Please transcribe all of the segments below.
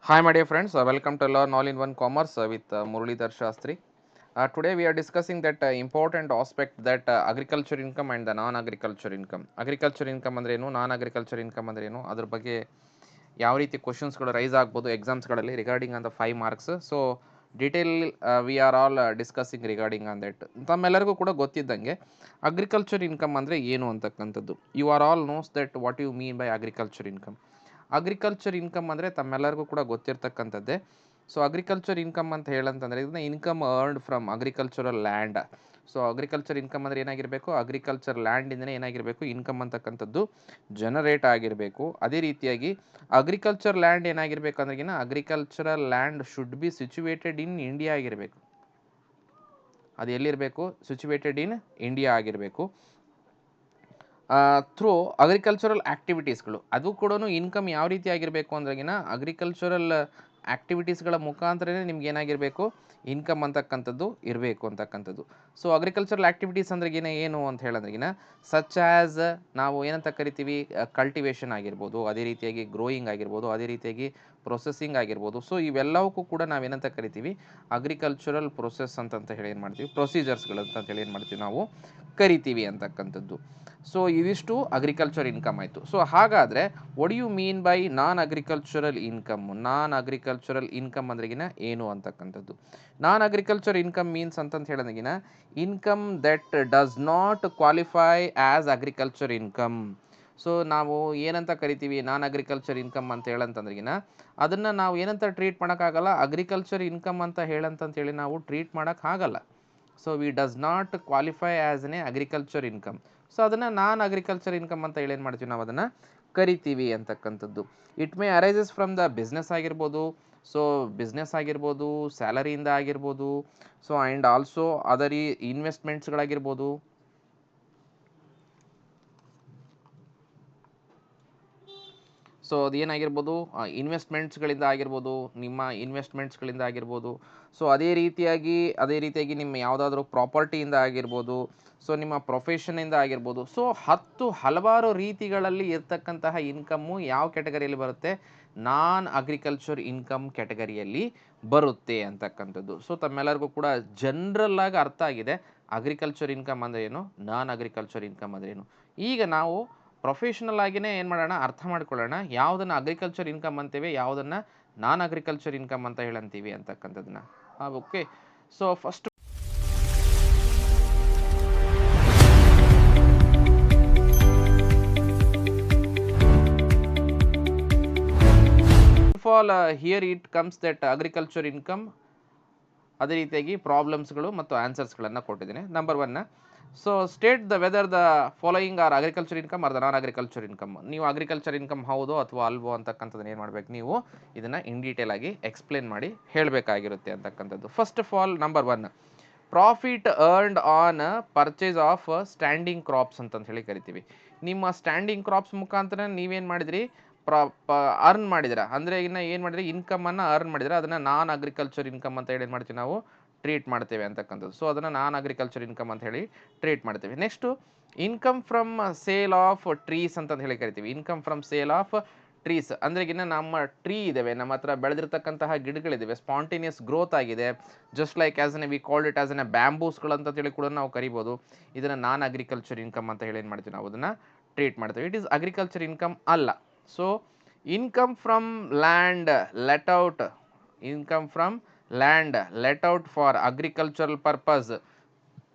Hi, my dear friends. Welcome to Learn All in One Commerce with Muralidhar Shastri. Today we are discussing that important aspect that agriculture income and the non-agriculture income. Agriculture income ಅಂದ್ರೇನು, non-agriculture income ಅಂದ್ರೇನು, ಅದ್ರ ಬಗ್ಗೆ ಯಾವ ರೀತಿ ಕ್ವಶನ್ಸ್ಗಳು raise ಆಗ್ಬೋದು ಎಕ್ಸಾಮ್ಸ್ಗಳಲ್ಲಿ regarding on the 5 marks. So detail we are all discussing regarding on that. ತಮ್ಮೆಲ್ಲರಿಗೂ ಕೂಡ ಗೊತ್ತಿದ್ದಂಗೆ ಅಗ್ರಿಕಲ್ಚರ್ ಇನ್ಕಮ್ ಅಂದರೆ ಏನು ಅಂತಕ್ಕಂಥದ್ದು. You are all knows that what you mean by agriculture income. Agriculture income ಅಂದರೆ ತಮ್ಮೆಲ್ಲರಿಗೂ ಕೂಡ ಗೊತ್ತಿರ್ತಕ್ಕಂಥದ್ದೇ. ಸೊ ಅಗ್ರಿಕಲ್ಚರ್ ಇನ್ಕಮ್ ಅಂತ ಹೇಳಂತಂದರೆ ಇದನ್ನ income earned from agricultural land. So agriculture income ಅಂದರೆ ಏನಾಗಿರಬೇಕು, ಅಗ್ರಿಕಲ್ಚರ್ ಲ್ಯಾಂಡಿಂದನೇ ಏನಾಗಿರಬೇಕು, ಇನ್ಕಮ್ ಅಂತಕ್ಕಂಥದ್ದು ಜನರೇಟ್ ಆಗಿರಬೇಕು. ಅದೇ ರೀತಿಯಾಗಿ ಅಗ್ರಿಕಲ್ಚರ್ ಲ್ಯಾಂಡ್ ಏನಾಗಿರಬೇಕು ಅಂದ್ರೆಗಿನ agricultural land should be situated in India ಆಗಿರಬೇಕು. ಅದು ಎಲ್ಲಿರಬೇಕು, ಸಿಚುವೇಟೆಡ್ ಇನ್ ಇಂಡಿಯಾ ಆಗಿರಬೇಕು. ಥ್ರೂ ಅಗ್ರಿಕಲ್ಚರಲ್ ಆ್ಯಕ್ಟಿವಿಟೀಸ್ಗಳು ಅದು ಕೂಡ ಇನ್ಕಮ್ ಯಾವ ರೀತಿ ಆಗಿರಬೇಕು ಅಂದ್ರೆಗಿನ ಅಗ್ರಿಕಲ್ಚರಲ್ ಆ್ಯಕ್ಟಿವಿಟೀಸ್ಗಳ ಮುಖಾಂತರನೇ ನಿಮ್ಗೆ ಏನಾಗಿರಬೇಕು, ಇನ್ಕಮ್ ಅಂತಕ್ಕಂಥದ್ದು ಇರಬೇಕು ಅಂತಕ್ಕಂಥದ್ದು. ಸೊ ಅಗ್ರಿಕಲ್ಚರಲ್ ಆ್ಯಕ್ಟಿವಿಟೀಸ್ ಅಂದ್ರೆಗಿನ ಏನು ಅಂತ ಹೇಳಂದ್ರೆಗಿನ ಸಚ್ ಆ್ಯಸ್ ನಾವು ಏನಂತ ಕರಿತೀವಿ, ಕಲ್ಟಿವೇಷನ್ ಆಗಿರ್ಬೋದು, ಅದೇ ರೀತಿಯಾಗಿ ಗ್ರೋಯಿಂಗ್ ಆಗಿರ್ಬೋದು, ಅದೇ ರೀತಿಯಾಗಿ ಪ್ರೊಸೆಸಿಂಗ್ ಆಗಿರ್ಬೋದು. ಸೊ ಇವೆಲ್ಲವಕ್ಕೂ ಕೂಡ ನಾವೇನಂತ ಕರಿತೀವಿ, ಅಗ್ರಿಕಲ್ಚರಲ್ ಪ್ರೊಸೆಸ್ ಅಂತ ಹೇಳಿ ಏನು ಮಾಡ್ತೀವಿ, ಪ್ರೊಸೀಜರ್ಸ್ಗಳು ಅಂತ ಹೇಳಿ ಏನು ಮಾಡ್ತೀವಿ ನಾವು ಕರಿತೀವಿ ಅಂತಕ್ಕಂಥದ್ದು. ಸೊ ಇವಿಷ್ಟು ಅಗ್ರಿಕಲ್ಚರ್ ಇನ್ಕಮ್ ಆಯಿತು. ಸೊ ಹಾಗಾದರೆ what you mean by non agricultural income. Non agricultural income ಅಂದ್ರೆಗಿನ ಏನು ಅಂತಕ್ಕಂಥದ್ದು. ನಾನ್ ಅಗ್ರಿಕಲ್ಚರ್ ಇನ್ಕಮ್ ಮೀನ್ಸ್ ಅಂತಂತ ಹೇಳಿದಾಗಿನ income that does not qualify as agriculture income. So ನಾವು ಏನಂತ ಕರಿತೀವಿ ನಾನ್ ಅಗ್ರಿಕಲ್ಚರ್ ಇನ್ಕಮ್ ಅಂತ ಹೇಳಂತಂದ್ರೆಗಿನ ಅದನ್ನು ನಾವು ಏನಂತ ಟ್ರೀಟ್ ಮಾಡೋಕ್ಕಾಗಲ್ಲ, ಅಗ್ರಿಕಲ್ಚರ್ ಇನ್ಕಮ್ ಅಂತ ಹೇಳಿ ನಾವು ಟ್ರೀಟ್ ಮಾಡೋಕ್ಕಾಗಲ್ಲ. So we does not qualify as an agriculture income. So ಅದನ್ನು ನಾನ್ ಅಗ್ರಿಕಲ್ಚರ್ ಇನ್ಕಮ್ ಅಂತ ಹೇಳಿ ಏನು ಮಾಡ್ತೀವಿ, ನಾವು ಅದನ್ನು ಕರಿತೀವಿ ಅಂತಕ್ಕಂಥದ್ದು. It may arises from the business ಆಗಿರ್ಬೋದು. ಸೊ ಬಿಸ್ನೆಸ್ ಆಗಿರ್ಬೋದು, ಸ್ಯಾಲರಿಯಿಂದ ಆಗಿರ್ಬೋದು. ಸೊ ಆ್ಯಂಡ್ ಆಲ್ಸೋ ಅದರ್ ಇನ್ವೆಸ್ಟ್ಮೆಂಟ್ಸ್ಗಳಾಗಿರ್ಬೋದು. ಸೊ ಅದೇನಾಗಿರ್ಬೋದು, ಇನ್ವೆಸ್ಟ್ಮೆಂಟ್ಸ್ಗಳಿಂದ ಆಗಿರ್ಬೋದು, ನಿಮ್ಮ ಇನ್ವೆಸ್ಟ್ಮೆಂಟ್ಸ್ಗಳಿಂದ ಆಗಿರ್ಬೋದು. ಸೊ ಅದೇ ರೀತಿಯಾಗಿ ನಿಮ್ಮ ಯಾವುದಾದ್ರೂ ಪ್ರಾಪರ್ಟಿಯಿಂದ ಆಗಿರ್ಬೋದು. ಸೊ ನಿಮ್ಮ ಪ್ರೊಫೆಷನಿಂದ ಆಗಿರ್ಬೋದು. ಸೊ ಹಲವಾರು ರೀತಿಗಳಲ್ಲಿ ಇರ್ತಕ್ಕಂತಹ ಇನ್ಕಮ್ಮು ಯಾವ ಕ್ಯಾಟಗರಿಯಲ್ಲಿ ಬರುತ್ತೆ, ನಾನ್ ಅಗ್ರಿಕಲ್ಚರ್ ಇನ್ಕಮ್ ಕ್ಯಾಟಗರಿಯಲ್ಲಿ ಬರುತ್ತೆ ಅಂತಕ್ಕಂಥದ್ದು. ಸೊ ತಮ್ಮೆಲ್ಲರಿಗೂ ಕೂಡ ಜನರಲ್ ಆಗಿ ಅರ್ಥ ಆಗಿದೆ ಅಗ್ರಿಕಲ್ಚರ್ ಇನ್ಕಮ್ ಅಂದರೆ ಏನು, ನಾನ್ ಅಗ್ರಿಕಲ್ಚರ್ ಇನ್ಕಮ್ ಅಂದರೆ ಏನು. ಈಗ ನಾವು ಪ್ರೊಫೆಷನಲ್ ಆಗಿನೇ ಏನು ಮಾಡೋಣ, ಅರ್ಥ ಮಾಡ್ಕೊಳ್ಳೋಣ ಯಾವುದನ್ನು ಅಗ್ರಿಕಲ್ಚರ್ ಇನ್ಕಮ್ ಅಂತೀವಿ, ಯಾವುದನ್ನು ನಾನ್ ಅಗ್ರಿಕಲ್ಚರ್ ಇನ್ಕಮ್ ಅಂತ ಹೇಳಂತೀವಿ ಅಂತಕ್ಕಂಥದ್ದನ್ನ. Okay. So first all here it comes that agriculture income. ಅದೇ ರೀತಿಯಾಗಿ ಪ್ರಾಬ್ಲಮ್ಸ್ಗಳು ಮತ್ತು ಆನ್ಸರ್ಸ್ಗಳನ್ನು ಕೊಟ್ಟಿದ್ದೀನಿ. Number 1, so state the weather the following R agriculture income or the non agriculture income. ನೀವು ಅಗ್ರಿಕಲ್ಚರ್ ಇನ್ಕಮ್ ಹೌದು ಅಥವಾ ಅಲ್ವೋ ಅಂತಕ್ಕಂಥದ್ದನ್ನ ಏನು ಮಾಡಬೇಕು, ನೀವು ಇದನ್ನು ಇನ್ ಡೀಟೇಲ್ ಆಗಿ ಎಕ್ಸ್ಪ್ಲೇನ್ ಮಾಡಿ ಹೇಳಬೇಕಾಗಿರುತ್ತೆ ಅಂತಕ್ಕಂಥದ್ದು. First of all number 1, profit earned on purchase of standing crops ಅಂತ ಹೇಳಿ ಕರಿತೀವಿ. ನಿಮ್ಮ ಸ್ಟ್ಯಾಂಡಿಂಗ್ ಕ್ರಾಪ್ಸ್ ಮುಖಾಂತರ ನೀವೇನು ಮಾಡಿದ್ರಿ, ಅರ್ನ್ ಮಾಡಿದಿರ ಅಂದರೆ ಏನು ಮಾಡಿದ್ರಿ, ಇನ್ಕಮನ್ನು ಅರ್ನ್ ಮಾಡಿದ್ರೆ ಅದನ್ನು ನಾನ್ ಅಗ್ರಿಕಲ್ಚರ್ ಇನ್ಕಮ್ ಅಂತ ಹೇಳಿ ಏನು ಮಾಡ್ತೀವಿ ನಾವು ಟ್ರೀಟ್ ಮಾಡ್ತೇವೆ ಅಂತಕ್ಕಂಥದ್ದು. ಸೊ ಅದನ್ನು ನಾನ್ ಅಗ್ರಿಕಲ್ಚರ್ ಇನ್ಕಮ್ ಅಂತ ಹೇಳಿ ಟ್ರೀಟ್ ಮಾಡ್ತೇವೆ. Next income from sale of trees ಅಂತ ಹೇಳಿ ಕರಿತೀವಿ. Income from sale of trees ಅಂದ್ರೆಗಿನ್ನ ನಮ್ಮ ಟ್ರೀ ಇದಾವೆ, ನಮ್ಮ ಹತ್ರ ಬೆಳೆದಿರ್ತಕ್ಕಂತಹ ಗಿಡಗಳಿದ್ದಾವೆ, ಸ್ಪಾಂಟೇನಿಯಸ್ ಗ್ರೋತ್ ಆಗಿದೆ. Just like as an we called it as an ಬ್ಯಾಂಬೂಸ್ಗಳು ಅಂತ ಹೇಳಿ ಕೂಡ ನಾವು ಕರಿಬೋದು. ಇದನ್ನು ನಾನ್ ಅಗ್ರಿಕಲ್ಚರ್ ಇನ್ಕಮ್ ಅಂತ ಹೇಳಿ ಏನು ಮಾಡ್ತೀವಿ, ನಾವು ಅದನ್ನು ಟ್ರೀಟ್ ಮಾಡ್ತೇವೆ. ಇಟ್ ಈಸ್ ಅಗ್ರಿಕಲ್ಚರ್ ಇನ್ಕಮ್ ಅಲ್ಲ. So income from land let out, income from land let out for agricultural purpose.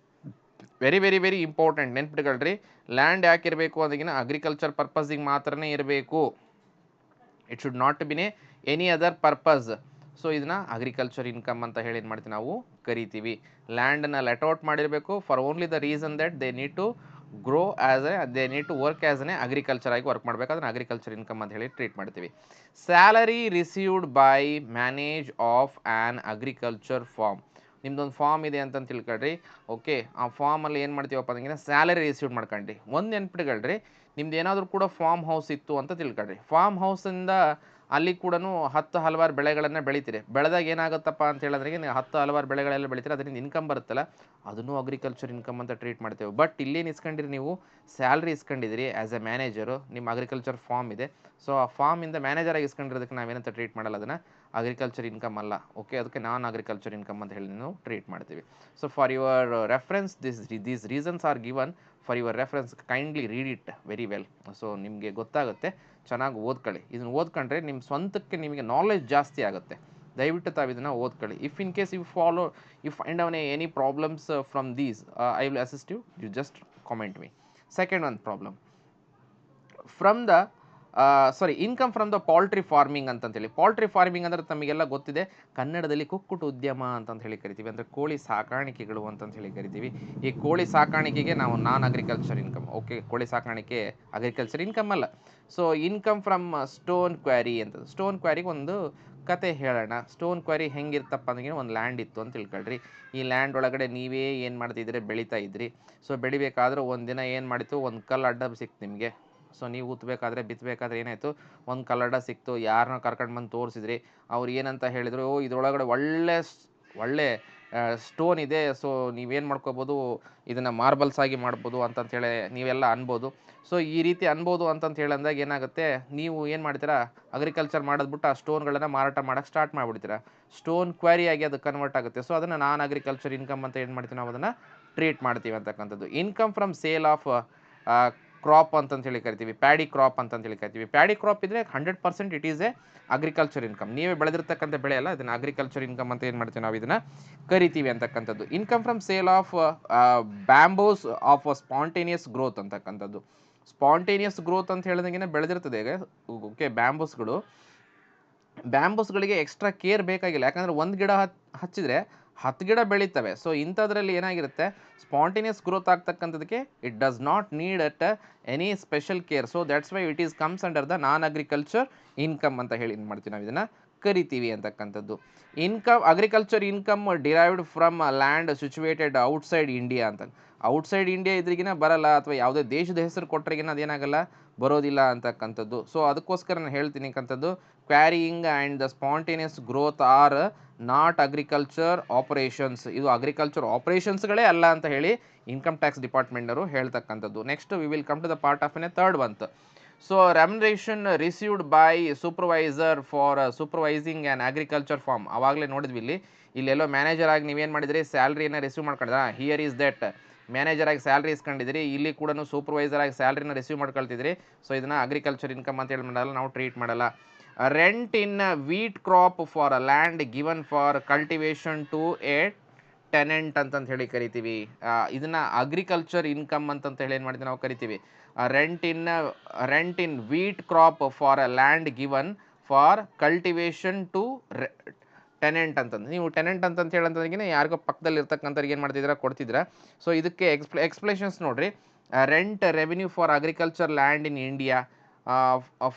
Very very very important, ನೆನ್ಪಿಟ್ಕೊಳ್ರಿ. ಲ್ಯಾಂಡ್ ಯಾಕೆ ಇರಬೇಕು ಅದಕ್ಕಿಂತ ಅಗ್ರಿಕಲ್ಚರ್ ಪರ್ಪಸ್ಸಿಗೆ ಮಾತ್ರನೇ ಇರಬೇಕು. It should not been any other purpose. So ಇದನ್ನ agriculture income ಅಂತ ಹೇಳಿ ಏನು ಮಾಡ್ತೀವಿ, ನಾವು ಕರಿತೀವಿ. ಲ್ಯಾಂಡನ್ನು ಲೆಟ್ ಔಟ್ ಮಾಡಿರಬೇಕು for only the reason that they need to grow they need to work as an agriculture ಆಗಿ ವರ್ಕ್ ಮಾಡಬೇಕು. ಅದನ್ನು ಅಗ್ರಿಕಲ್ಚರ್ ಇನ್ಕಮ್ ಅಂತ ಹೇಳಿ ಟ್ರೀಟ್ ಮಾಡ್ತೀವಿ. Salary received by manage of an agriculture farm. ನಿಮ್ದೊಂದು ಫಾರ್ಮ್ ಇದೆ ಅಂತ ತಿಳ್ಕೊಳ್ರಿ. ಓಕೆ, ಆ ಫಾರ್ಮಲ್ಲಿ ಏನು ಮಾಡ್ತೀವಪ್ಪ ಅಂದ್ರೆ ಸ್ಯಾಲರಿ ರಿಸೀವ್ ಮಾಡ್ಕೊಂಡ್ರಿ. ಒಂದು ನೆನ್ಪಿಟ್ಕೊಳ್ರಿ, ನಿಮ್ದು ಏನಾದರೂ ಕೂಡ ಫಾರ್ಮ್ ಹೌಸ್ ಇತ್ತು ಅಂತ ತಿಳ್ಕೊಳ್ರಿ. ಫಾರ್ಮ್ ಹೌಸಿಂದ ಅಲ್ಲಿ ಕೂಡ 10 ಹಲವಾರು ಬೆಳೆಗಳನ್ನು ಬೆಳಿತೀರಿ. ಬೆಳೆದಾಗ ಏನಾಗುತ್ತಪ್ಪ ಅಂತ ಹೇಳಿದ್ರೆ ನೀವು 10 ಹಲವಾರು ಬೆಳೆಗಳೆಲ್ಲ ಬೆಳಿತೀರಿ, ಅದರಿಂದ ಇನ್ಕಮ್ ಬರುತ್ತಲ್ಲ, ಅದನ್ನು ಅಗ್ರಿಕಲ್ಚರ್ ಇನ್ಕಮ್ ಅಂತ ಟ್ರೀಟ್ ಮಾಡ್ತೇವೆ. ಬಟ್ ಇಲ್ಲೇನು ಇಸ್ಕೊಂಡಿರಿ ನೀವು, ಸ್ಯಾಲ್ರಿ ಇಸ್ಕೊಂಡಿದ್ದೀರಿ ಆ್ಯಸ್ ಎ ಮ್ಯಾನೇಜರು, ನಿಮ್ಮ ಅಗ್ರಿಕಲ್ಚರ್ ಫಾರ್ಮ್ ಇದೆ. ಸೊ ಆ ಫಾರ್ಮಿಂದ ಮ್ಯಾನೇಜರಾಗಿ ಇಸ್ಕೊಂಡಿರೋದಕ್ಕೆ ನಾವೇನಂತ ಟ್ರೀಟ್ ಮಾಡಲ್ಲ, ಅದನ್ನು ಅಗ್ರಿಕಲ್ಚರ್ ಇನ್ಕಮ್ ಅಲ್ಲ. ಓಕೆ, ಅದಕ್ಕೆ ನಾನ್ ಅಗ್ರಿಕಲ್ಚರ್ ಇನ್ಕಮ್ ಅಂತ ಹೇಳಿ ನಾವು ಟ್ರೀಟ್ ಮಾಡ್ತೀವಿ. So for your reference these reasons are given for your reference, kindly read it very well. So ನಿಮಗೆ ಗೊತ್ತಾಗುತ್ತೆ, ಚೆನ್ನಾಗಿ ಓದ್ಕೊಳ್ಳಿ. ಇದನ್ನು ಓದ್ಕೊಂಡ್ರೆ ನಿಮ್ಮ ಸ್ವಂತಕ್ಕೆ ನಿಮಗೆ ನಾಲೆಜ್ ಜಾಸ್ತಿ ಆಗುತ್ತೆ. ದಯವಿಟ್ಟು ತಾವು ಇದನ್ನು ಓದ್ಕೊಳ್ಳಿ. If in case you find even any problems from these, I will assist you just comment me. Second ಒಂದು problem from the income from the poultry farming ಅಂತಂತೇಳಿ. ಪೌಲ್ಟ್ರಿ ಫಾರ್ಮಿಂಗ್ ಅಂದರೆ ತಮಗೆಲ್ಲ ಗೊತ್ತಿದೆ, ಕನ್ನಡದಲ್ಲಿ ಕುಕ್ಕುಟ ಉದ್ಯಮ ಅಂತಂತ ಹೇಳಿ ಕರಿತೀವಿ, ಅಂದರೆ ಕೋಳಿ ಸಾಕಾಣಿಕೆಗಳು ಅಂತಂತ ಹೇಳಿ ಕರಿತೀವಿ. ಈ ಕೋಳಿ ಸಾಕಾಣಿಕೆಗೆ ನಾವು ನಾನ್ ಅಗ್ರಿಕಲ್ಚರ್ ಇನ್ಕಮ್. ಓಕೆ, ಕೋಳಿ ಸಾಕಾಣಿಕೆ ಅಗ್ರಿಕಲ್ಚರ್ ಇನ್ಕಮ್ ಅಲ್ಲ. So income from stone quarry ಅಂತ. ಸ್ಟೋನ್ ಕ್ವಾರಿಗೆ ಒಂದು ಕತೆ ಹೇಳೋಣ. ಸ್ಟೋನ್ ಕ್ವಾರಿ ಹೆಂಗಿರ್ತಪ್ಪ ಅಂದ್ರೆ, ಒಂದು ಲ್ಯಾಂಡ್ ಇತ್ತು ಅಂತ ತಿಳ್ಕೊಳ್ರಿ. ಈ ಲ್ಯಾಂಡ್ ಒಳಗಡೆ ನೀವೇ ಏನು ಮಾಡ್ತಿದ್ರೆ, ಬೆಳೀತಾ ಇದ್ರಿ. ಸೊ ಬೆಳಿಬೇಕಾದ್ರೆ ಒಂದಿನ ಏನು ಮಾಡಿತ್ತು, ಒಂದು ಕಲ್ಲು ಅಡ್ಡ ಸಿಕ್ತು ನಿಮಗೆ. ಸೊ ನೀವು ಉತ್ತಬೇಕಾದ್ರೆ ಬಿತ್ತಬೇಕಾದ್ರೆ ಏನಾಯಿತು, ಒಂದು ಕಲ್ಲಡ ಸಿಕ್ತು. ಯಾರನ್ನ ಕರ್ಕೊಂಡು ಬಂದು ತೋರಿಸಿದ್ರಿ, ಅವ್ರು ಏನಂತ ಹೇಳಿದ್ರು, ಇದ್ರೊಳಗಡೆ ಒಳ್ಳೆ ಸ್ಟೋನ್ ಇದೆ, ಸೊ ನೀವೇನು ಮಾಡ್ಕೋಬೋದು, ಇದನ್ನು ಮಾರ್ಬಲ್ಸ್ ಆಗಿ ಮಾಡ್ಬೋದು ಅಂತಂತೇಳಿ ನೀವೆಲ್ಲ ಅನ್ಬೋದು. ಸೊ ಈ ರೀತಿ ಅನ್ಬೋದು ಅಂತಂತ ಹೇಳಂದಾಗ ಏನಾಗುತ್ತೆ, ನೀವು ಏನು ಮಾಡ್ತೀರಾ, ಅಗ್ರಿಕಲ್ಚರ್ ಮಾಡೋದ್ಬಿಟ್ಟು ಆ ಸ್ಟೋನ್ಗಳನ್ನು ಮಾರಾಟ ಮಾಡೋಕ್ಕೆ ಸ್ಟಾರ್ಟ್ ಮಾಡಿಬಿಡ್ತೀರಾ. ಸ್ಟೋನ್ ಕ್ವಾರಿ ಆಗಿ ಅದು ಕನ್ವರ್ಟ್ ಆಗುತ್ತೆ. ಸೊ ಅದನ್ನು ನಾನ್ ಅಗ್ರಿಕಲ್ಚರ್ ಇನ್ಕಮ್ ಅಂತ ಏನು ಮಾಡ್ತೀವಿ, ನಾವು ಅದನ್ನು ಟ್ರೀಟ್ ಮಾಡ್ತೀವಿ ಅಂತಕ್ಕಂಥದ್ದು. Income from sale of crop ಅಂತಂತ ಹೇಳಿ ಕರಿತೀವಿ, ಪ್ಯಾಡಿ ಕ್ರಾಪ್ ಅಂತಂತ ಹೇಳಿ ಕರಿತೀವಿ. ಪ್ಯಾಡಿ ಕ್ರಾಪ್ ಇದ್ರೆ 100% it is A agriculture income. ನೀವೇ ಬೆಳೆದಿರ್ತಕ್ಕಂಥ ಬೆಳೆ ಅಲ್ಲ, ಇದನ್ನು ಅಗ್ರಿಕಲ್ಚರ್ ಇನ್ಕಮ್ ಅಂತ ಏನು ಮಾಡ್ತೀವಿ, ನಾವು ಇದನ್ನು ಕರಿತೀವಿ ಅಂತಕ್ಕಂಥದ್ದು. Income from sale of bamboos of spontaneous growth ಅಂತಕ್ಕಂಥದ್ದು. ಸ್ಪಾಂಟೇನಿಯಸ್ ಗ್ರೋತ್ ಅಂತ ಹೇಳಿದಂಗೆ ಬೆಳೆದಿರ್ತದೆ. ಓಕೆ, ಬ್ಯಾಂಬೂಸ್ಗಳಿಗೆ ಎಕ್ಸ್ಟ್ರಾ ಕೇರ್ ಬೇಕಾಗಿಲ್ಲ, ಯಾಕಂದರೆ ಒಂದು ಗಿಡ ಹಚ್ಚಿದ್ರೆ 10 ಗಿಡ ಬೆಳೀತವೆ. ಸೊ ಇಂಥದ್ರಲ್ಲಿ ಏನಾಗಿರುತ್ತೆ, ಸ್ಪಾಂಟೇನಿಯಸ್ ಗ್ರೋತ್ ಆಗ್ತಕ್ಕಂಥದಕ್ಕೆ it does not need at any special care. So that's why it is comes under the non agriculture income ಅಂತ ಹೇಳಿ ಏನು ಮಾಡ್ತೀವಿ, ನಾವು ಇದನ್ನು ಕರಿತೀವಿ ಅಂತಕ್ಕಂಥದ್ದು. Agriculture income derived from land situated outside India ಅಂತ. ಔಟ್ಸೈಡ್ ಇಂಡಿಯಾ ಇದ್ರಿಗಿನ ಬರಲ್ಲ, ಅಥವಾ ಯಾವುದೇ ದೇಶದ ಹೆಸರು ಕೊಟ್ಟರೆಗಿನ ಅದೇನಾಗಲ್ಲ, ಬರೋದಿಲ್ಲ ಅಂತಕ್ಕಂಥದ್ದು. ಸೊ ಅದಕ್ಕೋಸ್ಕರ ನಾನು ಹೇಳ್ತೀನಿ ಅಂತಕ್ಕಂಥದ್ದು, quarrying and the spontaneous growth are not agriculture operations. ಇದು ಅಗ್ರಿಕಲ್ಚರ್ ಆಪರೇಷನ್ಸ್ಗಳೇ ಅಲ್ಲ ಅಂತ ಹೇಳಿ ಇನ್ಕಮ್ ಟ್ಯಾಕ್ಸ್ ಡಿಪಾರ್ಟ್ಮೆಂಟವರು ಹೇಳ್ತಕ್ಕಂಥದ್ದು. Next we will come to the part of third month. So remuneration received by supervisor for supervising an agriculture farm. ಆವಾಗಲೇ ನೋಡಿದ್ವಿ, ಇಲ್ಲೆಲ್ಲೋ ಮ್ಯಾನೇಜರ್ ಆಗಿ ನೀವೇನು ಮಾಡಿದ್ರಿ, ಸ್ಯಾಲ್ರಿಯನ್ನು ರಿಸೀವ್ ಮಾಡ್ಕೊಂಡ್ರ. ಹಿಯರ್ ಈಸ್ ದಟ್, ಮ್ಯಾನೇಜರ್ ಆಗಿ ಸ್ಯಾಲ್ರಿ ಇಸ್ಕೊಂಡಿದ್ರಿ, ಇಲ್ಲಿ ಕೂಡ ಸೂಪರ್ವೈಸರ್ ಆಗಿ ಸ್ಯಾಲ್ರಿನ ರಿಸೀವ್ ಮಾಡ್ಕೊಳ್ತಿದ್ರಿ. ಸೊ ಇದನ್ನು ಅಗ್ರಿಕಲ್ಚರ್ ಇನ್ಕಮ್ ಅಂತ ಹೇಳಿ ಮಾಡಲ್ಲ, ನಾವು ಟ್ರೀಟ್ ಮಾಡಲ್ಲ. Rent in wheat crop for a land given for cultivation to a tenant ಅಂತಂತ ಹೇಳಿ ಕರಿತೀವಿ. ಇದನ್ನ ಅಗ್ರಿಕಲ್ಚರ್ ಇನ್ಕಮ್ ಅಂತಂತ ಹೇಳಿ ಏನು ಮಾಡ್ತೀವಿ, ನಾವು ಕರಿತೀವಿ. Rent in wheat crop for a land given for cultivation to tenant ಅಂತಂದು. ನೀವು ಟೆನೆಂಟ್ ಅಂತಂತ ಹೇಳಂತಂದ್ರೆ ಯಾರಿಗೋ ಪಕ್ಕದಲ್ಲಿ ಇರ್ತಕ್ಕಂಥವ್ರಿಗೆ ಏನು ಮಾಡ್ತಿದ್ದೀರಾ, ಕೊಡ್ತಿದ್ದೀರಾ. ಸೊ ಇದಕ್ಕೆ ಎಕ್ಸ್ಪ್ಲೇಷನ್ಸ್ ನೋಡ್ರಿ. Rent revenue for agriculture land in India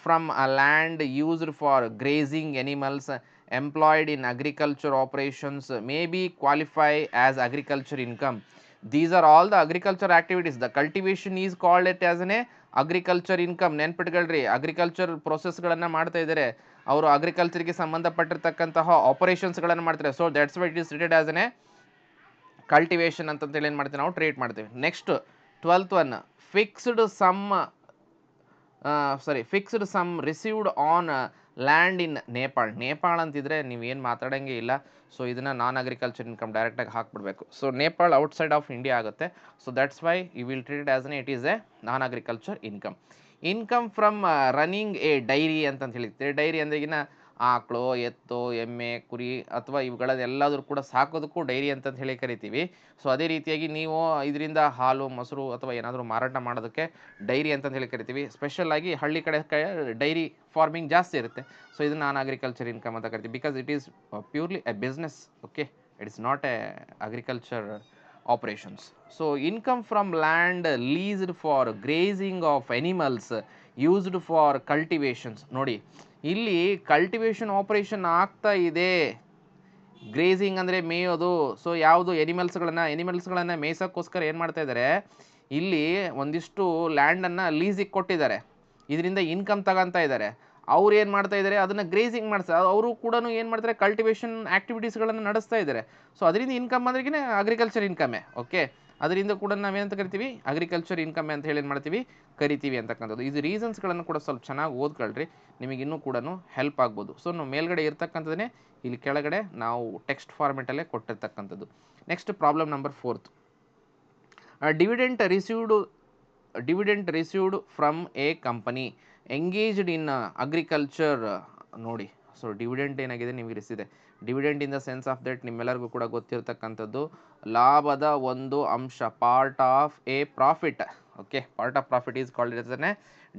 from a land used for grazing animals employed in agriculture operations may be qualify as agriculture income. These are all the agriculture activities. The cultivation is called it as an agriculture income. ನೆನ್ಪಿಟ್ಕೊಳ್ರಿ, agriculture ಪ್ರೊಸೆಸ್ಗಳನ್ನು ಮಾಡ್ತಾ ಇದ್ದಾರೆ ಅವರು, ಅಗ್ರಿಕಲ್ಚರ್ಗೆ ಸಂಬಂಧಪಟ್ಟಿರ್ತಕ್ಕಂತಹ ಆಪರೇಷನ್ಸ್ಗಳನ್ನು ಮಾಡ್ತಾರೆ. So that's why it is treated as an cultivation ಅಂತಂತೇಳಿ ಏನು ಮಾಡ್ತೀವಿ, ನಾವು ಟ್ರೀಟ್ ಮಾಡ್ತೀವಿ. Next 12th one, fixed sum received on land in Nepal ಅಂತಿದ್ರೆ ನೀವೇನು ಮಾತಾಡೋಂಗೆ ಇಲ್ಲ. ಸೊ ಇದನ್ನು ನಾನ್ ಅಗ್ರಿಕಲ್ಚರ್ ಇನ್ಕಮ್ ಡೈರೆಕ್ಟಾಗಿ ಹಾಕ್ಬಿಡ್ಬೇಕು. So Nepal outside of India ಆಗುತ್ತೆ. So that's why you will treat as it is a non agriculture income. Income from running a dairy ಅಂತಂತ ಹೇಳಿರ್ತೀವಿ. Dairy ಅಂದ್ರೆಗಿನ ಆಕಳು, ಎತ್ತು, ಎಮ್ಮೆ, ಕುರಿ ಅಥವಾ ಇವುಗಳನ್ನೆಲ್ಲದರೂ ಕೂಡ ಸಾಕೋದಕ್ಕೂ ಡೈರಿ ಅಂತಂತ ಹೇಳಿ ಕರಿತೀವಿ. ಸೊ ಅದೇ ರೀತಿಯಾಗಿ ನೀವು ಇದರಿಂದ ಹಾಲು, ಮೊಸರು ಅಥವಾ ಏನಾದರೂ ಮಾರಾಟ ಮಾಡೋದಕ್ಕೆ ಡೈರಿ ಅಂತಂತ ಹೇಳಿ ಕರಿತೀವಿ. ಸ್ಪೆಷಲ್ ಆಗಿ ಹಳ್ಳಿ ಕಡೆ ಡೈರಿ ಫಾರ್ಮಿಂಗ್ ಜಾಸ್ತಿ ಇರುತ್ತೆ. ಸೊ ಇದನ್ನು ನಾನ್ ಅಗ್ರಿಕಲ್ಚರ್ ಇನ್ಕಮ್ ಅಂತ ಕರಿತೀವಿ, because it is purely A business. Okay, it is not A agriculture operations. So income from land leased for grazing of animals used for cultivations. ನೋಡಿ, ಇಲ್ಲಿ ಕಲ್ಟಿವೇಶನ್ ಆಪರೇಷನ್ ಆಗ್ತಾ ಇದೆ. Grazing ಅಂದರೆ ಮೇಯೋದು. So ಯಾವುದು ಎನಿಮಲ್ಸ್ಗಳನ್ನು ಮೇಯ್ಸೋಕ್ಕೋಸ್ಕರ ಏನು ಮಾಡ್ತಾ ಇದ್ದಾರೆ, ಇಲ್ಲಿ ಒಂದಿಷ್ಟು ಲ್ಯಾಂಡನ್ನು ಲೀಸಿಗೆ ಕೊಟ್ಟಿದ್ದಾರೆ, ಇದರಿಂದ ಇನ್ಕಮ್ ತಗೊತಾ ಇದ್ದಾರೆ. ಅವ್ರು ಏನು ಮಾಡ್ತಾ ಇದ್ದಾರೆ, ಅದನ್ನು ಗ್ರೇಸಿಂಗ್ ಮಾಡ್ತಾರೆ, ಅವರು ಕೂಡ ಏನು ಮಾಡ್ತಾರೆ, ಕಲ್ಟಿವೇಷನ್ ಆ್ಯಕ್ಟಿವಿಟೀಸ್ಗಳನ್ನು ನಡೆಸ್ತಾ ಇದ್ದಾರೆ. ಸೊ ಅದರಿಂದ ಇನ್ಕಮ್ ಅಂದ್ರೆಗಿನೇ ಅಗ್ರಿಕಲ್ಚರ್ ಇನ್ಕಮ್ಮೇ. ಓಕೆ, ಅದರಿಂದ ಕೂಡ ನಾವೇನಂತ ಕರಿತೀವಿ, ಅಗ್ರಿಕಲ್ಚರ್ ಇನ್ಕಮ್ ಅಂತ ಹೇಳಿ ಏನು ಮಾಡ್ತೀವಿ, ಕರಿತೀವಿ ಅಂತಕ್ಕಂಥದ್ದು. ಇದು ರೀಸನ್ಸ್ಗಳನ್ನು ಕೂಡ ಸ್ವಲ್ಪ ಚೆನ್ನಾಗಿ ಓದ್ಕೊಳ್ರಿ, ನಿಮಗೆ ಇನ್ನೂ ಕೂಡ ಹೆಲ್ಪ್ ಆಗ್ಬೋದು. ಸೊ ನಾವು ಮೇಲ್ಗಡೆ ಇರ್ತಕ್ಕಂಥದ್ದೇ ಇಲ್ಲಿ ಕೆಳಗಡೆ ನಾವು ಟೆಕ್ಸ್ಟ್ ಫಾರ್ಮೆಟಲ್ಲೇ ಕೊಟ್ಟಿರ್ತಕ್ಕಂಥದ್ದು. Next problem number 4. Dividend received from a company engaged in agriculture. ನೋಡಿ, ಸೊ ಡಿವಿಡೆಂಟ್ ಏನಾಗಿದೆ ನಿಮಗೆ ರಿಸಿದೆ. Dividend in the sense of that ನಿಮ್ಮೆಲ್ಲರಿಗೂ ಕೂಡ ಗೊತ್ತಿರತಕ್ಕಂಥದ್ದು ಲಾಭದ ಒಂದು ಅಂಶ, part of a profit. Okay, part of profit is called ಇರ್ತದೆ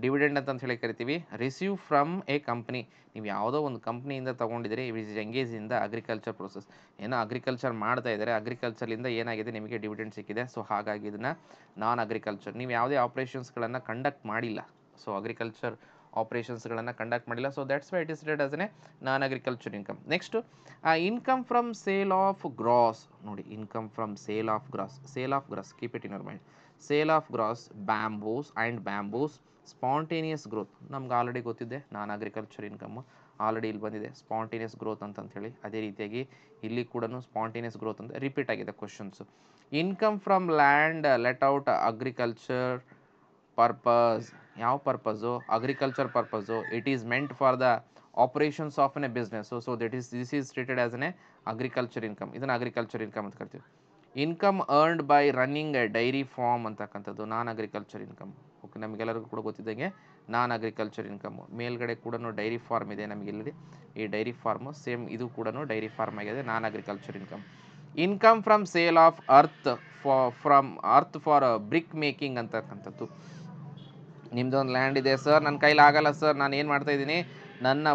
ಡಿವಿಡೆಂಟ್ ಅಂತ ಹೇಳಿ ಕರಿತೀವಿ. ರಿಸೀವ್ ಫ್ರಮ್ ಎ ಕಂಪ್ನಿ, ನೀವು ಯಾವುದೋ ಒಂದು ಕಂಪ್ನಿಯಿಂದ ತೊಗೊಂಡಿದ್ದೀರಿ, which is engage in the agriculture process. ಏನೋ ಅಗ್ರಿಕಲ್ಚರ್ ಮಾಡ್ತಾ ಇದ್ದಾರೆ, ಅಗ್ರಿಕಲ್ಚರ್ಲಿಂದ ಏನಾಗಿದೆ ನಿಮಗೆ ಡಿವಿಡೆಂಟ್ ಸಿಕ್ಕಿದೆ. ಸೊ ಹಾಗಾಗಿ ಇದನ್ನು ನಾನ್ ಅಗ್ರಿಕಲ್ಚರ್, ನೀವು ಯಾವುದೇ ಆಪ್ರೇಷನ್ಸ್ಗಳನ್ನು ಕಂಡಕ್ಟ್ ಮಾಡಿಲ್ಲ, ಸೊ ಅಗ್ರಿಕಲ್ಚರ್ ಆಪ್ರೇಷನ್ಸ್ಗಳನ್ನು ಕಂಡಕ್ಟ್ ಮಾಡಿಲ್ಲ. So that's why it is rate as a non agriculture income. Next income from sale of grass. ನೋಡಿ, income from sale of grass, keep it in your mind. Sale of grass, bamboos spontaneous growth. ನಮ್ಗೆ already ಗೊತ್ತಿದೆ non agriculture income, already ಇಲ್ಲಿ ಬಂದಿದೆ spontaneous growth ಅಂತ ಹೇಳಿ. ಅದೇ ರೀತಿಯಾಗಿ ಇಲ್ಲಿ ಕೂಡ ಸ್ಪಾಂಟೇನಿಯಸ್ ಗ್ರೋತ್ ಅಂತ ರಿಪೀಟ್ ಆಗಿದೆ questions. Income from land let out agriculture purpose. ಯಾವ purpose? Agriculture purpose. It is meant for the operations of an a business. So this is treated as an agriculture income. ಇದನ್ನು agriculture income ಅಂತ ಕರಿತೀವಿ. Income earned by running a dairy farm ಅಂತಕ್ಕಂಥದ್ದು non agriculture income. Okay, ನಮಗೆಲ್ಲರಿಗೂ ಕೂಡ ಗೊತ್ತಿದ್ದಂಗೆ ನಾನ್ agriculture income. ಮೇಲ್ಗಡೆ ಕೂಡ dairy form ಇದೆ ನಮಗೆ ಇಲ್ಲಿ, ಈ ಡೈರಿ ಫಾರ್ಮು ಸೇಮ್ ಇದು ಕೂಡ ಡೈರಿ ಫಾರ್ಮ್ ಆಗಿದೆ, non agriculture income. Income from sale of earth for brick making ಅಂತಕ್ಕಂಥದ್ದು. ನಿಮ್ದೊಂದು ಲ್ಯಾಂಡ್ ಇದೆ ಸರ್, ನನ್ನ ಕೈಲಿ ಆಗಲ್ಲ ಸರ್, ನಾನು ಏನು ಮಾಡ್ತಾಯಿದ್ದೀನಿ, ನನ್ನ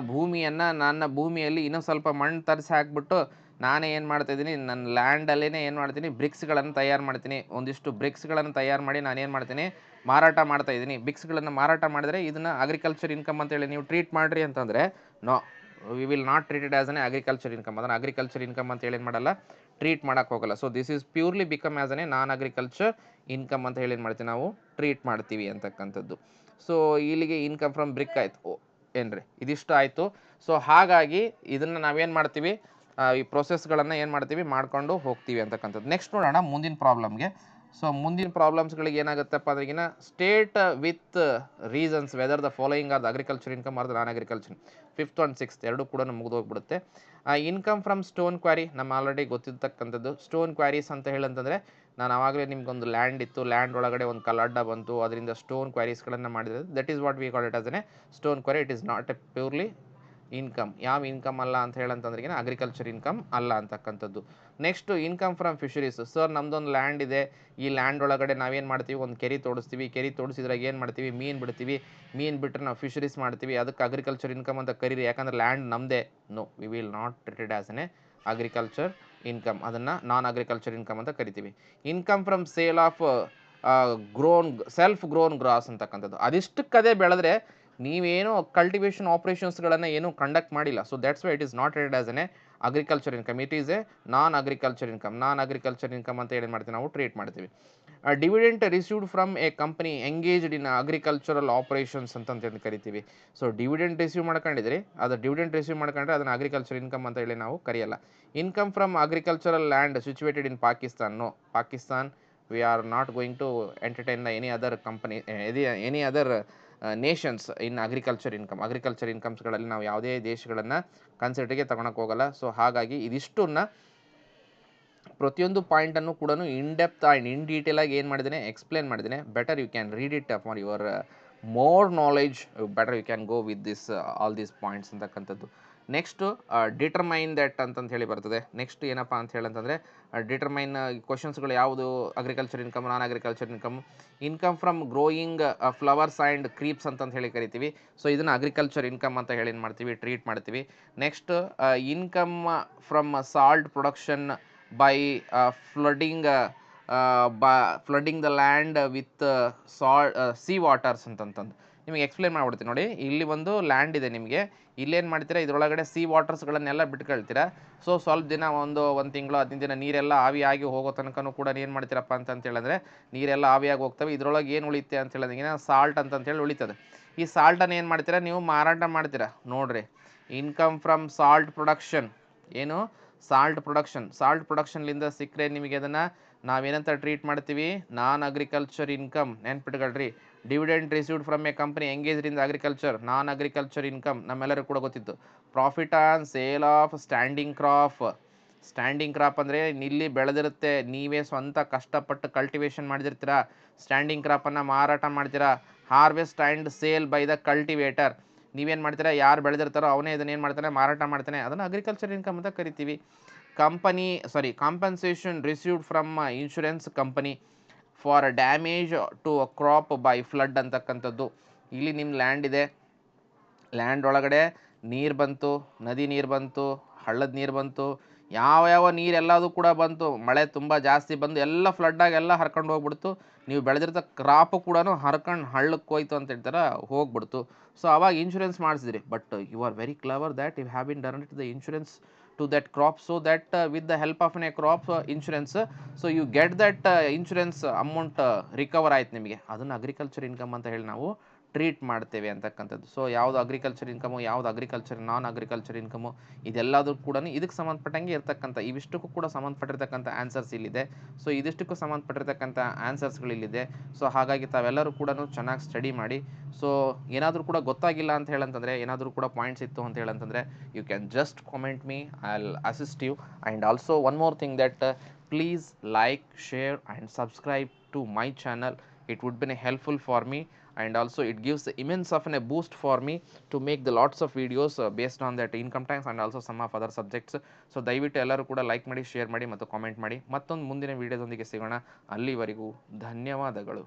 ಭೂಮಿಯಲ್ಲಿ ಇನ್ನೂ ಸ್ವಲ್ಪ ಮಣ್ಣು ತರಿಸಿ ಹಾಕ್ಬಿಟ್ಟು ನಾನೇ ಏನು ಮಾಡ್ತಾಯಿದ್ದೀನಿ, ನನ್ನ ಲ್ಯಾಂಡಲ್ಲೇ ಏನು ಮಾಡ್ತೀನಿ, ಬ್ರಿಕ್ಸ್ಗಳನ್ನು ತಯಾರು ಮಾಡ್ತೀನಿ. ಒಂದಿಷ್ಟು ಬ್ರಿಕ್ಸ್ಗಳನ್ನು ತಯಾರು ಮಾಡಿ ನಾನೇನು ಮಾಡ್ತೀನಿ, ಮಾರಾಟ ಮಾಡ್ತಾಯಿದ್ದೀನಿ. ಬ್ರಿಕ್ಸ್ಗಳನ್ನು ಮಾರಾಟ ಮಾಡಿದರೆ ಇದನ್ನು ಅಗ್ರಿಕಲ್ಚರ್ ಇನ್ಕಮ್ ಅಂತೇಳಿ ನೀವು ಟ್ರೀಟ್ ಮಾಡಿರಿ ಅಂತಂದರೆ, no, we will not treated as an agriculture income. ಅದನ್ನು ಅಗ್ರಿಕಲ್ಚರ್ ಇನ್ಕಮ್ ಅಂತ ಹೇಳಿ ಏನು ಮಾಡಲ್ಲ, ಟ್ರೀಟ್ ಮಾಡೋಕ್ಕೆ ಹೋಗಲ್ಲ. So this is purely become as an non agriculture income ಅಂತ ಹೇಳಿ ಏನು ಮಾಡ್ತೀವಿ ನಾವು, ಟ್ರೀಟ್ ಮಾಡ್ತೀವಿ ಅಂತಕ್ಕಂಥದ್ದು. ಸೊ ಇಲ್ಲಿಗೆ ಇನ್ಕಮ್ ಫ್ರಮ್ ಬ್ರಿಕ್ ಆಯಿತು ಏನ್ರಿ, ಇದಿಷ್ಟು ಆಯಿತು. ಸೊ ಹಾಗಾಗಿ ಇದನ್ನು ನಾವೇನು ಮಾಡ್ತೀವಿ, ಈ ಪ್ರೊಸೆಸ್ಗಳನ್ನು ಏನು ಮಾಡ್ತೀವಿ, ಮಾಡ್ಕೊಂಡು ಹೋಗ್ತೀವಿ ಅಂತಕ್ಕಂಥದ್ದು. ನೆಕ್ಸ್ಟ್ ನೋಡೋಣ ಮುಂದಿನ ಪ್ರಾಬ್ಲಮ್ಗೆ. ಸೊ ಮುಂದಿನ ಪ್ರಾಬ್ಲಮ್ಸ್ಗಳಿಗೆ ಏನಾಗುತ್ತಪ್ಪ ಅಂದ್ರೆಗಿನ state with reasons whether the following are the agriculture income or the non agriculture. 5th and 6th ಎರಡೂ ಕೂಡ ಮುಗಿದು ಹೋಗ್ಬಿಡುತ್ತೆ. ಇನ್ಕಮ್ ಫ್ರಮ್ ಸ್ಟೋನ್ ಕ್ವಾರಿ ನಮ್ಮ ಆಲ್ರೆಡಿ ಗೊತ್ತಿರ್ತಕ್ಕಂಥದ್ದು. ಸ್ಟೋನ್ ಕ್ವಾರೀಸ್ ಅಂತ ಹೇಳಂತಂದರೆ, ನಾನು ಆವಾಗಲೇ ನಿಮ್ಗೊಂದು ಲ್ಯಾಂಡ್ ಇತ್ತು, ಲ್ಯಾಂಡ್ ಒಳಗಡೆ ಒಂದು ಕಲ್ಲಡ್ಡ ಬಂತು, ಅದರಿಂದ ಸ್ಟೋನ್ ಕ್ವಾರೀಸ್ಗಳನ್ನು ಮಾಡಿದ್ರೆ that is what we call it as A stone quarry. It is not A purely income. ಯಾವ ಇನ್ಕಮ್ ಅಲ್ಲ ಅಂತ ಹೇಳಂತಂದ್ರೆಗಿನ ಅಗ್ರಿಕಲ್ಚರ್ ಇನ್ಕಮ್ ಅಲ್ಲ ಅಂತಕ್ಕಂಥದ್ದು. Next income from fisheries. Sir ನಮ್ಮದೊಂದು ಲ್ಯಾಂಡ್ ಇದೆ, ಈ ಲ್ಯಾಂಡ್ ಒಳಗಡೆ ನಾವೇನು ಮಾಡ್ತೀವಿ, ಒಂದು ಕೆರೆ ತೋಡಿಸ್ತೀವಿ, ಕೆರೆ ತೋಡಿಸಿದ್ರಾಗ ಏನು ಮಾಡ್ತೀವಿ, ಮೀನು ಬಿಡ್ತೀವಿ, ಮೀನು ಬಿಟ್ಟರೆ ನಾವು ಫಿಶರೀಸ್ ಮಾಡ್ತೀವಿ, ಅದಕ್ಕೆ ಅಗ್ರಿಕಲ್ಚರ್ ಇನ್ಕಮ್ ಅಂತ ಕರೀರಿ, ಯಾಕಂದರೆ ಲ್ಯಾಂಡ್ ನಮ್ಮದೇ. No, we will not treated as an agriculture income, ಅದನ್ನು ನಾನ್ ಅಗ್ರಿಕಲ್ಚರ್ ಇನ್ಕಮ್ ಅಂತ ಕರಿತೀವಿ. Income from sale of self grown grass ಅಂತಕ್ಕಂಥದ್ದು. ಅದಿಷ್ಟಕ್ಕದೇ ಬೆಳೆದ್ರೆ ನೀವೇನು ಕಲ್ಟಿವೇಷನ್ ಆಪ್ರೇಷನ್ಸ್ಗಳನ್ನು ಏನೂ ಕಂಡಕ್ಟ್ ಮಾಡಿಲ್ಲ. So that's why it is not treated as an agriculture income. It is a non agriculture income. Non agriculture income ಅಂತ ಏನು ಮಾಡ್ತೀವಿ, ನಾವು ಟ್ರೀಟ್ ಮಾಡ್ತೀವಿ. Dividend received from a company engaged in agricultural operations ಅಂತ ಕರಿತೀವಿ. So dividend receive ಮಾಡ್ಕೊಂಡಿದ್ರಿ, ಅದು dividend receive ಮಾಡ್ಕೊಂಡ್ರೆ ಅದನ್ನು ಅಗ್ರಿಕಲ್ಚರ್ ಇನ್ಕಮ್ ಅಂತ ಹೇಳಿ ನಾವು ಕರೆಯಲ್ಲ. Income from agricultural land situated in Pakistan. No, Pakistan we are not going to entertain the any other company, any other nations in agriculture income. Agriculture ಇನ್ಕಮ್ಸ್ಗಳಲ್ಲಿ ನಾವು ಯಾವುದೇ ದೇಶಗಳನ್ನು ಕನ್ಸಿಡರ್ಗೆ ತಗೊಳಕ್ಕೆ ಹೋಗಲ್ಲ. ಸೊ ಹಾಗಾಗಿ ಇದಿಷ್ಟನ್ನು ಪ್ರತಿಯೊಂದು ಪಾಯಿಂಟನ್ನು ಕೂಡ ಇನ್ ಡೆಪ್ತ್ ಆ್ಯಂಡ್ ಇನ್ ಡೀಟೇಲಾಗಿ ಏನು ಮಾಡಿದ್ದೇನೆ, ಎಕ್ಸ್ಪ್ಲೇನ್ ಮಾಡಿದ್ದೇನೆ. Better you can read it for your more knowledge, better you can go with this all these points ಅಂತಕ್ಕಂಥದ್ದು. ನೆಕ್ಸ್ಟು ಡಿಟರ್ಮೈನ್ ದಟ್ ಅಂತಂತ ಹೇಳಿ ಬರ್ತದೆ. ನೆಕ್ಸ್ಟ್ ಏನಪ್ಪ ಅಂತ ಹೇಳಂತಂದರೆ, ಡಿಟರ್ಮೈನ್ ಕ್ವಶನ್ಸ್ಗಳು ಯಾವುದು, agriculture income, non agriculture income. Income from growing flowers and creeps ಅಂತಂತ ಹೇಳಿ ಕರಿತೀವಿ. ಸೊ ಇದನ್ನು ಅಗ್ರಿಕಲ್ಚರ್ ಇನ್ಕಮ್ ಅಂತ ಹೇಳಿ ಏನು ಮಾಡ್ತೀವಿ, ಟ್ರೀಟ್ ಮಾಡ್ತೀವಿ. Next income from salt production by flooding the land with sea waters ಅಂತಂತಂದು ನಿಮಗೆ ಎಕ್ಸ್ಪ್ಲೇನ್ ಮಾಡ್ಬಿಡ್ತೀನಿ. ನೋಡಿ, ಇಲ್ಲಿ ಒಂದು ಲ್ಯಾಂಡ್ ಇದೆ ನಿಮಗೆ, ಇಲ್ಲೇನು ಮಾಡ್ತೀರಾ, ಇದರೊಳಗಡೆ ಸೀ ವಾಟರ್ಸ್ಗಳನ್ನೆಲ್ಲ ಬಿಟ್ಕೊಳ್ತೀರಾ. ಸೊ ಸ್ವಲ್ಪ ದಿನ ಒಂದು ತಿಂಗಳು 15 ದಿನ ನೀರೆಲ್ಲ ಆವಿಯಾಗಿ ಹೋಗೋ ತನಕನೂ ಕೂಡ ಏನು ಮಾಡ್ತೀರಪ್ಪ ಅಂತ ಹೇಳಿದ್ರೆ ನೀರೆಲ್ಲ ಆವಿಯಾಗಿ ಹೋಗ್ತವೆ. ಇದರೊಳಗೆ ಏನು ಉಳಿತೆ ಅಂತ ಹೇಳಿದ್ರೆ ಸಾಲ್ಟ್ ಅಂತಂತೇಳಿ ಉಳಿತದೆ. ಈ ಸಾಲ್ಟನ್ನು ಏನು ಮಾಡ್ತೀರಾ ನೀವು ಮಾರಾಟ ಮಾಡ್ತೀರಾ ನೋಡ್ರಿ. ಇನ್ಕಮ್ ಫ್ರಮ್ ಸಾಲ್ಟ್ ಪ್ರೊಡಕ್ಷನ್, ಏನು ಸಾಲ್ಟ್ ಪ್ರೊಡಕ್ಷನ್ಲಿಂದ ಸಿಕ್ಕರೆ ನಿಮಗೆ ಅದನ್ನು ನಾವೇನಂತ ಟ್ರೀಟ್ ಮಾಡ್ತೀವಿ, ನಾನ್ ಅಗ್ರಿಕಲ್ಚರ್ ಇನ್ಕಮ್. ನೆನ್ಪಿಟ್ಕೊಳ್ರಿ, dividend received from a company engaged in agriculture, non agriculture income ನಮ್ಮೆಲ್ಲರಿಗೂ ಕೂಡ ಗೊತ್ತಿತ್ತು. Profit on sale of standing crop. Standing crop ಅಂದರೆ ಇಲ್ಲಿ ಬೆಳೆದಿರುತ್ತೆ, ನೀವೇ ಸ್ವಂತ ಕಷ್ಟಪಟ್ಟು ಕಲ್ಟಿವೇಷನ್ ಮಾಡಿದಿರ್ತೀರಾ, ಸ್ಟ್ಯಾಂಡಿಂಗ್ ಕ್ರಾಪನ್ನು ಮಾರಾಟ ಮಾಡ್ತೀರಾ. Harvest and sale by the cultivator, ನೀವೇನು ಮಾಡ್ತೀರಾ, ಯಾರು ಬೆಳೆದಿರ್ತಾರೋ ಅವನೇ ಇದನ್ನ ಏನು ಮಾಡ್ತಾನೆ, ಮಾರಾಟ ಮಾಡ್ತಾನೆ, ಅದನ್ನು ಅಗ್ರಿಕಲ್ಚರ್ ಇನ್ಕಮ್ ಅಂತ ಕರಿತೀವಿ. Compensation received from insurance company for damage to crop by flood ಅಂತಕ್ಕಂಥದ್ದು. ಇಲ್ಲಿ ನಿಮ್ಮ ಲ್ಯಾಂಡ್ ಇದೆ, ಲ್ಯಾಂಡ್ ಒಳಗಡೆ ನೀರು ಬಂತು, ನದಿ ನೀರು ಬಂತು, ಹಳ್ಳದ ನೀರು ಬಂತು, ಯಾವ ನೀರೆಲ್ಲದು ಕೂಡ ಬಂತು, ಮಳೆ ತುಂಬ ಜಾಸ್ತಿ ಬಂದು ಎಲ್ಲ ಫ್ಲಡ್ಡಾಗಿ ಎಲ್ಲ ಹರ್ಕೊಂಡು ಹೋಗ್ಬಿಡ್ತು, ನೀವು ಬೆಳೆದಿರ್ತ ಕ್ರಾಪು ಕೂಡ ಹರ್ಕೊಂಡು ಹಳ್ಳಕ್ಕೆ ಹೋಯ್ತು ಅಂತ ಹೇಳ್ತಾರೆ, ಹೋಗ್ಬಿಡ್ತು. ಸೊ ಅವಾಗ ಇನ್ಶೂರೆನ್ಸ್ ಮಾಡಿಸಿದ್ರಿ. But you are very clever that you have been done it the insurance to that crop, so that with the help of a crop insurance, so you get that insurance amount recover ಆಯ್ತು ನಿಮಗೆ, ಅದನ್ನು agriculture income ಅಂತ ಹೇಳಿ ನಾವು treat ಮಾಡ್ತೇವೆ ಅಂತಕ್ಕಂಥದ್ದು. So ಯಾವುದು agriculture income, ಯಾವುದು ನಾನ್ ಅಗ್ರಿಕಲ್ಚರ್ ಇನ್ಕಮು, ಇದೆಲ್ಲದೂ ಕೂಡ ಇದಕ್ಕೆ ಸಂಬಂಧಪಟ್ಟಂಗೆ ಇರ್ತಕ್ಕಂಥ ಇವಿಷ್ಟಕ್ಕೂ ಕೂಡ ಸಂಬಂಧಪಟ್ಟಿರ್ತಕ್ಕಂಥ ಆನ್ಸರ್ಸ್ ಇಲ್ಲಿದೆ. ಸೊ ಇದಿಷ್ಟಕ್ಕೂ ಸಂಬಂಧಪಟ್ಟಿರ್ತಕ್ಕಂಥ ಆನ್ಸರ್ಸ್ಗಳು ಇಲ್ಲಿದೆ. ಸೊ ಹಾಗಾಗಿ ತಾವೆಲ್ಲರೂ ಕೂಡ ಚೆನ್ನಾಗಿ ಸ್ಟಡಿ ಮಾಡಿ. ಸೊ ಏನಾದರೂ ಕೂಡ ಗೊತ್ತಾಗಿಲ್ಲ ಅಂತ ಹೇಳಂತಂದರೆ, ಏನಾದರೂ ಕೂಡ ಪಾಯಿಂಟ್ಸ್ ಇತ್ತು ಅಂತ ಹೇಳಂತಂದರೆ, you can just comment me, I'll assist you. And also one more thing that please like, share and subscribe to my channel. It would be helpful for me, and also it gives immense of a boost for me to make the lots of videos based on that income tax and also some of other subjects. So ದಯವಿಟ್ಟು ಎಲ್ಲರೂ ಕೂಡ like ಮಾಡಿ, share ಮಾಡಿ ಮತ್ತು comment ಮಾಡಿ. ಮತ್ತೊಂದು ಮುಂದಿನ ವಿಡಿಯೋದೊಂದಿಗೆ ಸಿಗೋಣ. ಅಲ್ಲಿವರೆಗೂ ಧನ್ಯವಾದಗಳು.